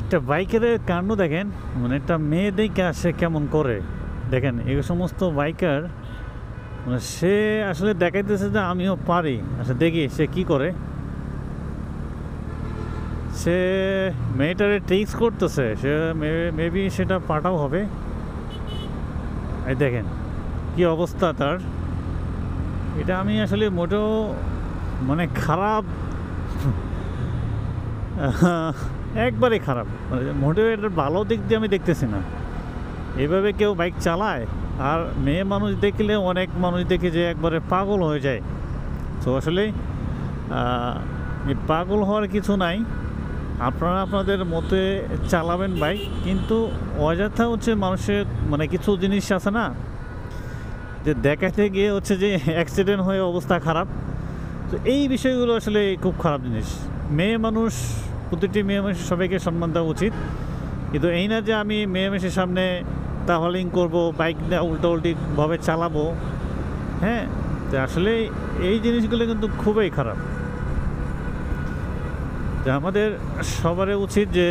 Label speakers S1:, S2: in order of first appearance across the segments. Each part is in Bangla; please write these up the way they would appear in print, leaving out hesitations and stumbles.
S1: একটা বাইকের কাণ্ড দেখেন, মানে একটা মেয়ে দেখে সে কেমন করে দেখেন। এই সমস্ত বাইকার মানে সে আসলে দেখাইতেছে যে আমিও পারি। আচ্ছা দেখি সে কি করে। সে মেয়েটারে ট্রিক্স করতেছে, সে মেবি সেটা পাঠাও হবে। এই দেখেন কি অবস্থা তার। এটা আমি আসলে মোটেও মানে খারাপ একবারে খারাপ, মানে মোটেও এটার ভালো দিক দিয়ে আমি দেখতেছি না। এভাবে কেউ বাইক চালায়? আর মেয়ে মানুষ দেখলে অনেক মানুষ দেখে যে একবারে পাগল হয়ে যায়। তো আসলে এই পাগল হওয়ার কিছু নাই, আপনারা আপনাদের মতে চালাবেন বাইক, কিন্তু অযথা হচ্ছে মানুষের মানে কিছু জিনিস আছে না যে দেখাতে গিয়ে হচ্ছে যে অ্যাক্সিডেন্ট হয়ে অবস্থা খারাপ। তো এই বিষয়গুলো আসলে খুব খারাপ জিনিস। মেয়ে মানুষ, প্রতিটি মেয়ে মানুষ সবাইকে সম্মান দেওয়া উচিত, কিন্তু এই না যে আমি মেয়ে মানুষের সামনে তাহলিং করবো, বাইক উল্টোভাবে চালাবো। হ্যাঁ, তো আসলে এই জিনিসগুলো কিন্তু খুবই খারাপ। যে আমাদের সবারই উচিত যে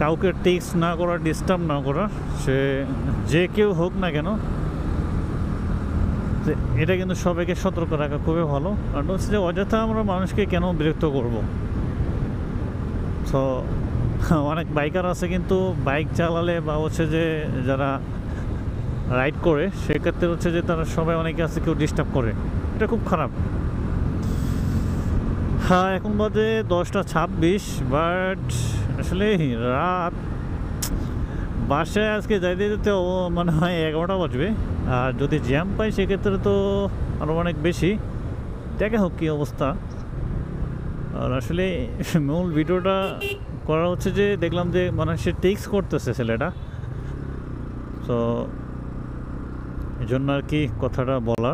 S1: কাউকে টেক্স না করা, ডিস্টার্ব না করা, সে যে কেউ হোক না কেন। এটা কিন্তু সবাইকে সতর্ক রাখা খুবই ভালো। কারণ হচ্ছে যে অযথা আমরা মানুষকে কেন বিরক্ত করব। তো অনেক বাইকার আছে কিন্তু বাইক চালালে বা হচ্ছে যে যারা রাইড করে সেক্ষেত্রে হচ্ছে যে তারা সবাই অনেকে আছে কেউ ডিস্টার্ব করে, এটা খুব খারাপ। হ্যাঁ, এখন বাজে 10টা 26, বাট আসলে রাত বাসায় আজকে যাইতে যেতে মনে হয় 11টা বাজবে। আর যদি জ্যাম পাই সেক্ষেত্রে তো আরও অনেক বেশি। দেখা হোক কী অবস্থা। আর আসলে মূল ভিডিওটা করা হচ্ছে যে দেখলাম যে মানে সে টেক্স করতেছে ছেলেটা, তো এই জন্য আর কি কথাটা বলা।